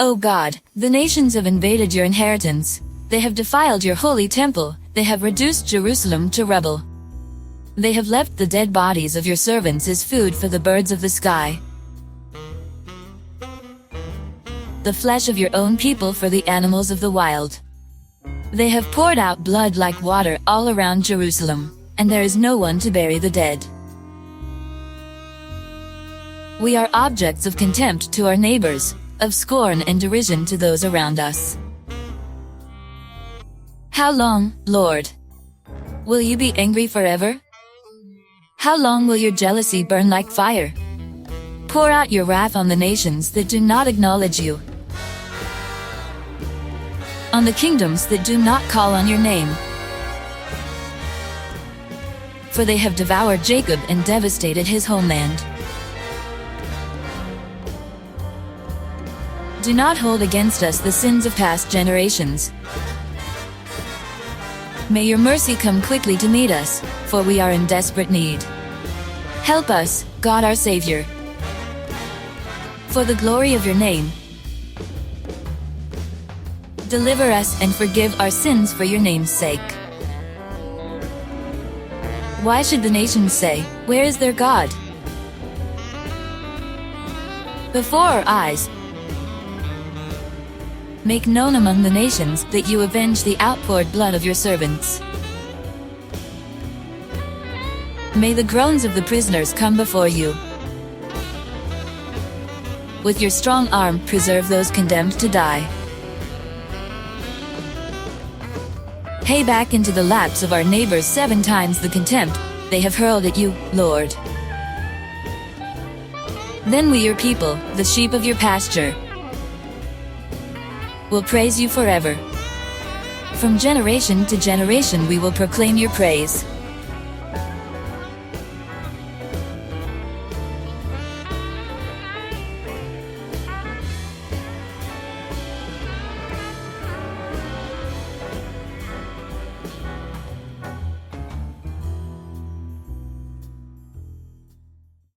O God, the nations have invaded your inheritance. They have defiled your holy temple. They have reduced Jerusalem to rubble. They have left the dead bodies of your servants as food for the birds of the sky, the flesh of your own people for the animals of the wild. They have poured out blood like water all around Jerusalem, and there is no one to bury the dead. We are objects of contempt to our neighbors, of scorn and derision to those around us. How long, Lord? Will you be angry forever? How long will your jealousy burn like fire? Pour out your wrath on the nations that do not acknowledge you, on the kingdoms that do not call on your name. For they have devoured Jacob and devastated his homeland. Do not hold against us the sins of past generations. May your mercy come quickly to meet us, for we are in desperate need. Help us, God our Savior, for the glory of your name. Deliver us and forgive our sins for your name's sake. Why should the nations say, "Where is their God?" Before our eyes, make known among the nations that you avenge the outpoured blood of your servants. May the groans of the prisoners come before you. With your strong arm, preserve those condemned to die. Pay back into the laps of our neighbors 7 times the contempt they have hurled at you, Lord. Then we, your people, the sheep of your pasture, will praise you forever. From generation to generation we will proclaim your praise.